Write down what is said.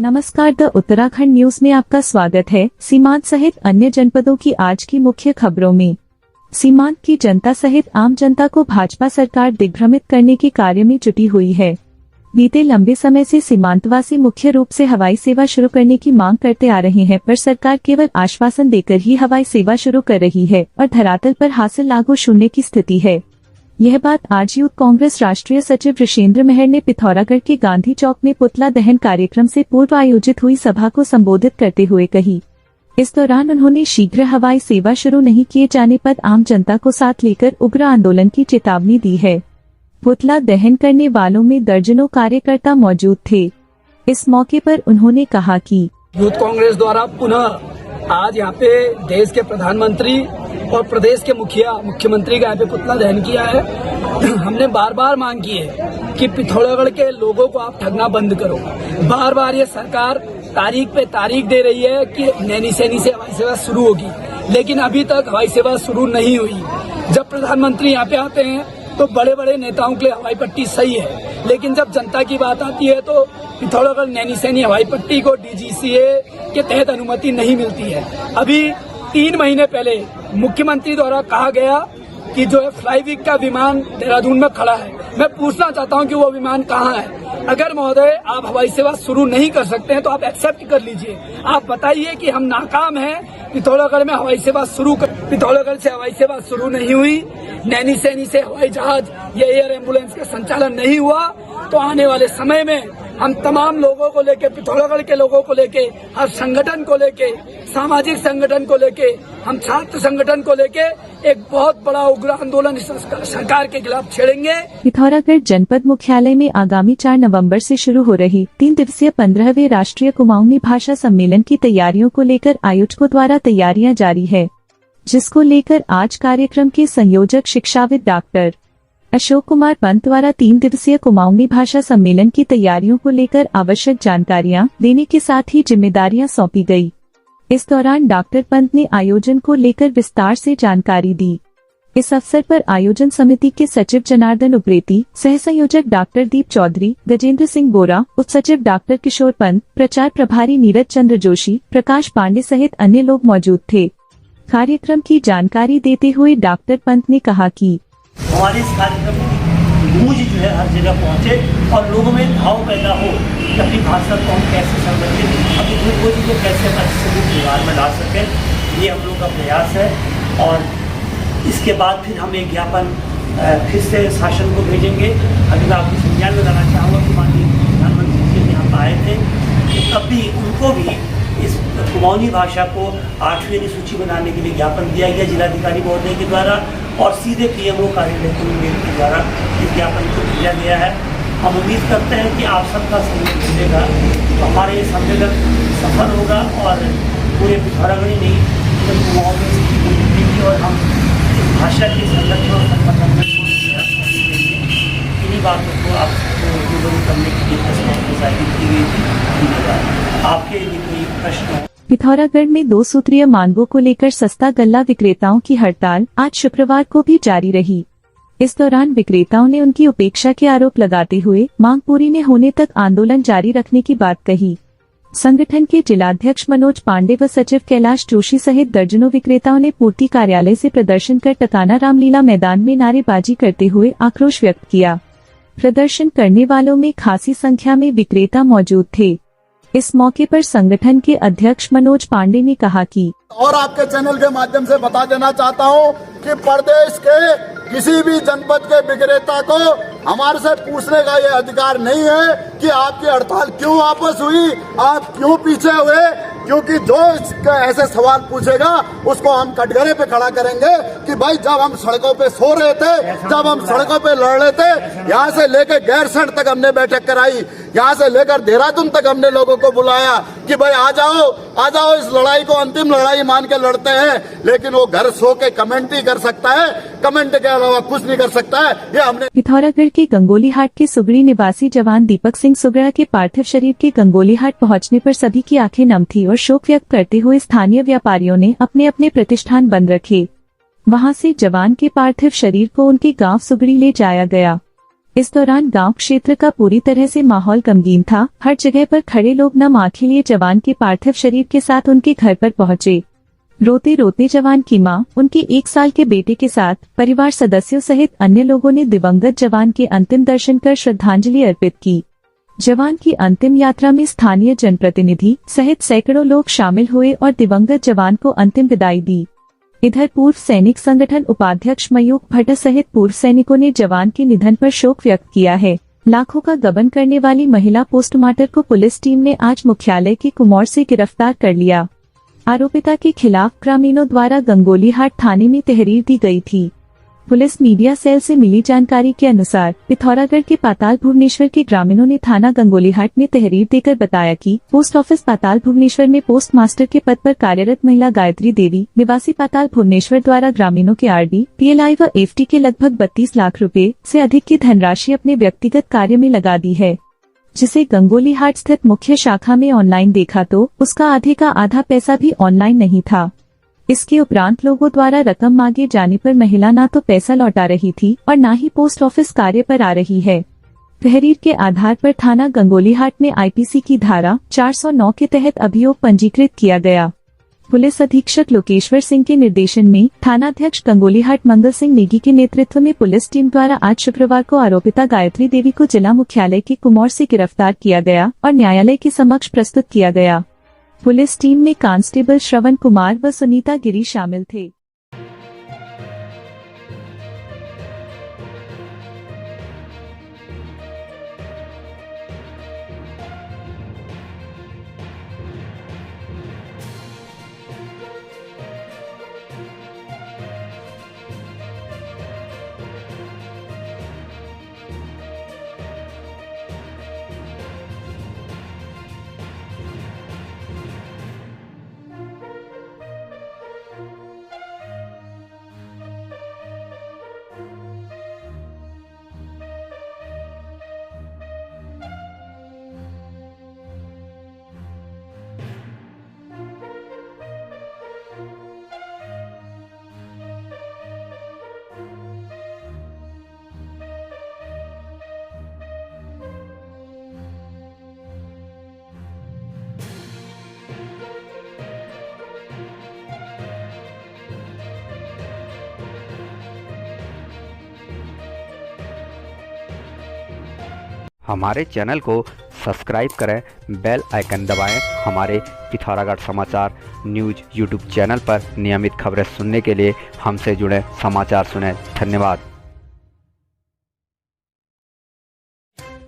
नमस्कार, the Uttarakhand news में आपका स्वागत है। सीमांत सहित अन्य जनपदों की आज की मुख्य खबरों में सीमांत की जनता सहित आम जनता को भाजपा सरकार दिग्भ्रमित करने के कार्य में जुटी हुई है। बीते लंबे समय से सीमांतवासी मुख्य रूप से हवाई सेवा शुरू करने की मांग करते आ रहे हैं, पर सरकार केवल आश्वासन देकर ही हवाई सेवा शुरू कर रही है और धरातल पर हासिल लागू शून्य की स्थिति है। यह बात आज यूथ कांग्रेस राष्ट्रीय सचिव ऋषेंद्र महर ने पिथौरागढ़ के गांधी चौक में पुतला दहन कार्यक्रम से पूर्व आयोजित हुई सभा को संबोधित करते हुए कही। इस दौरान उन्होंने शीघ्र हवाई सेवा शुरू नहीं किए जाने पर आम जनता को साथ लेकर उग्र आंदोलन की चेतावनी दी है। पुतला दहन करने वालों में दर्जनों कार्यकर्ता मौजूद थे। इस मौके पर उन्होंने कहा कि यूथ कांग्रेस द्वारा पुनः आज यहाँ पे देश के प्रधानमंत्री और प्रदेश के मुख्यमंत्री का यहाँ पे पुतला दहन किया है। हमने बार बार मांग की है कि पिथौरागढ़ के लोगों को आप ठगना बंद करो। बार बार ये सरकार तारीख पे तारीख दे रही है कि नैनीसैनी से हवाई सेवा शुरू होगी, लेकिन अभी तक हवाई सेवा शुरू नहीं हुई। जब प्रधानमंत्री यहाँ पे आते हैं तो बड़े बड़े नेताओं के लिए हवाई पट्टी सही है, लेकिन जब जनता की बात आती है तो पिथौरागढ़ नैनीसैनी हवाई पट्टी को डीजीसीए के तहत अनुमति नहीं मिलती है। अभी 3 महीने पहले मुख्यमंत्री द्वारा कहा गया कि जो है फ्लाईविक का विमान देहरादून में खड़ा है। मैं पूछना चाहता हूं कि वो विमान कहाँ है। अगर महोदय आप हवाई सेवा शुरू नहीं कर सकते हैं तो आप एक्सेप्ट कर लीजिए। आप बताइए कि हम नाकाम हैं पिथौरागढ़ में हवाई सेवा शुरू कर। पिथौरागढ़ से हवाई सेवा शुरू नहीं हुई, नैनीसैनी से हवाई जहाज या एयर एम्बुलेंस का संचालन नहीं हुआ, तो आने वाले समय में हम तमाम लोगों को लेके, पिथौरागढ़ के लोगों को लेके, हर संगठन को लेके, सामाजिक संगठन को लेके, हम छात्र संगठन को लेके एक बहुत बड़ा उग्र आंदोलन सरकार के खिलाफ छेड़ेंगे। पिथौरागढ़ जनपद मुख्यालय में आगामी 4 नवंबर से शुरू हो रही 3 दिवसीय 15वें राष्ट्रीय कुमाऊनी भाषा सम्मेलन की तैयारियों को लेकर आयोजकों द्वारा तैयारियां जारी है, जिसको लेकर आज कार्यक्रम के संयोजक शिक्षाविद डॉक्टर अशोक कुमार पंत द्वारा 3 दिवसीय कुमाऊनी भाषा सम्मेलन की तैयारियों को लेकर आवश्यक जानकारियां देने के साथ ही जिम्मेदारियां सौंपी गई। इस दौरान डॉक्टर पंत ने आयोजन को लेकर विस्तार से जानकारी दी। इस अवसर पर आयोजन समिति के सचिव जनार्दन उप्रेती, सह संयोजक डॉक्टर दीप चौधरी, गजेंद्र सिंह बोरा, उप सचिव डॉक्टर किशोर पंत, प्रचार प्रभारी नीरज चंद्र जोशी, प्रकाश पांडे सहित अन्य लोग मौजूद थे। कार्यक्रम की जानकारी देते हुए डॉक्टर पंत ने कहा कि हमारे इस कार्यक्रम की गूंज जो है हर जगह पहुंचे और लोगों में भाव पैदा हो कि अपनी भाषा को हम कैसे संरक्षित, अपनी भूलभोजी को कैसे अच्छे व्यवहार में ला सकें। ये हम लोग का प्रयास है। और इसके बाद फिर हम एक ज्ञापन फिर से शासन को भेजेंगे। अभी मैं आपको संज्ञान में लाना चाहूँगा कि माननीय प्रधानमंत्री जी यहाँ पर आए थे कि तब भी उनको भी इस कुमाऊनी भाषा को 8वीं सूची बनाने के लिए ज्ञापन दिया गया जिलाधिकारी महोदय के द्वारा और सीधे पीएमओ कार्यालय के द्वारा इस ज्ञापन को दिया गया है। हम उम्मीद करते हैं कि आप सबका सहयोग मिलेगा तो हमारे ये सम्मेलन सफल होगा और पूरे पिथौरागढ़ नहीं तो कुमाऊं में मिलेगी और हम इस भाषा के संरक्षण और संवर्धन में इन्हीं बातों को आपको रूबरू करने के लिए जाहिर की गई थी। धन्यवाद। आपके लिए कोई प्रश्न हो? पिथौरागढ़ में 2 सूत्रीय मांगों को लेकर सस्ता गल्ला विक्रेताओं की हड़ताल आज शुक्रवार को भी जारी रही। इस दौरान विक्रेताओं ने उनकी उपेक्षा के आरोप लगाते हुए मांग पूरी न होने तक आंदोलन जारी रखने की बात कही। संगठन के जिलाध्यक्ष मनोज पांडे व सचिव कैलाश जोशी सहित दर्जनों विक्रेताओं ने पूर्ति कार्यालय से प्रदर्शन कर टकाना रामलीला मैदान में नारेबाजी करते हुए आक्रोश व्यक्त किया। प्रदर्शन करने वालों में खासी संख्या में विक्रेता मौजूद थे। इस मौके पर संगठन के अध्यक्ष मनोज पांडे ने कहा कि और आपके चैनल के माध्यम से बता देना चाहता हूं कि प्रदेश के किसी भी जनपद के विक्रेता को हमारे से पूछने का ये अधिकार नहीं है कि आपकी हड़ताल क्यों वापस हुई, आप क्यों पीछे हुए, क्योंकि जो ऐसे सवाल पूछेगा उसको हम कटघरे पे खड़ा करेंगे कि भाई जब हम सड़कों पे सो रहे थे, जब हम सड़कों पे लड़ रहे थे, यहाँ से लेकर गैरसैंण तक हमने बैठक कराई, यहाँ से लेकर देहरादून तक हमने लोगों को बुलाया कि भाई आ जाओ इस लड़ाई को अंतिम लड़ाई मान के लड़ते हैं। लेकिन वो घर सो के कमेंट ही कर सकता है, कमेंट के अलावा कुछ नहीं कर सकता है। ये हमने पिथौरागढ़ के गंगोलीहाट के सुगड़ी निवासी जवान दीपक सिंह सुगड़ा के पार्थिव शरीर के गंगोलीहाट पहुंचने पर सभी की आंखें नम थी और शोक व्यक्त करते हुए स्थानीय व्यापारियों ने अपने अपने प्रतिष्ठान बंद रखे। वहां से जवान के पार्थिव शरीर को उनके गांव सुगड़ी ले जाया गया। इस दौरान गांव क्षेत्र का पूरी तरह से माहौल गमगीन था। हर जगह पर खड़े लोग नम आंखें लिए जवान के पार्थिव शरीर के साथ उनके घर पर पहुंचे। रोते रोते जवान की मां, उनके 1 साल के बेटे के साथ परिवार सदस्यों सहित अन्य लोगों ने दिवंगत जवान के अंतिम दर्शन कर श्रद्धांजलि अर्पित की। जवान की अंतिम यात्रा में स्थानीय जनप्रतिनिधि सहित सैकड़ों लोग शामिल हुए और दिवंगत जवान को अंतिम विदाई दी। इधर पूर्व सैनिक संगठन उपाध्यक्ष मयूख भट्ट सहित पूर्व सैनिकों ने जवान के निधन पर शोक व्यक्त किया है। लाखों का गबन करने वाली महिला पोस्टमार्टम को पुलिस टीम ने आज मुख्यालय के कुमौर से गिरफ्तार कर लिया। आरोपिता के खिलाफ ग्रामीणों द्वारा गंगोलीहाट थाने में तहरीर दी गई थी। पुलिस मीडिया सेल से मिली जानकारी के अनुसार पिथौरागढ़ के पाताल भुवनेश्वर के ग्रामीणों ने थाना गंगोलीहाट में तहरीर देकर बताया कि पोस्ट ऑफिस पाताल भुवनेश्वर में पोस्ट मास्टर के पद पर कार्यरत महिला गायत्री देवी निवासी पाताल भुवनेश्वर द्वारा ग्रामीणों के आरडी, पीएलआई व एफडी के लगभग 32 लाख रुपए से अधिक की धनराशि अपने व्यक्तिगत कार्य में लगा दी है, जिसे गंगोलीहाट स्थित मुख्य शाखा में ऑनलाइन देखा तो उसका आधे का आधा पैसा भी ऑनलाइन नहीं था। इसके उपरांत लोगों द्वारा रकम मांगे जाने पर महिला न तो पैसा लौटा रही थी और न ही पोस्ट ऑफिस कार्य पर आ रही है। तहरीर के आधार पर थाना गंगोलीहाट में आईपीसी की धारा 409 के तहत अभियोग पंजीकृत किया गया। पुलिस अधीक्षक लोकेश्वर सिंह के निर्देशन में थानाध्यक्ष गंगोलीहाट मंगल सिंह नेगी के नेतृत्व में पुलिस टीम द्वारा आज शुक्रवार को आरोपिता गायत्री देवी को जिला मुख्यालय के कुमौर से गिरफ्तार किया गया और न्यायालय के समक्ष प्रस्तुत किया गया। पुलिस टीम में कांस्टेबल श्रवण कुमार व सुनीता गिरी शामिल थे। हमारे चैनल को सब्सक्राइब करें, बेल आइकन दबाएं। हमारे पिथौरागढ़ समाचार न्यूज़ यूट्यूब चैनल पर नियमित खबरें सुनने के लिए हमसे जुड़ें, समाचार सुनें। धन्यवाद।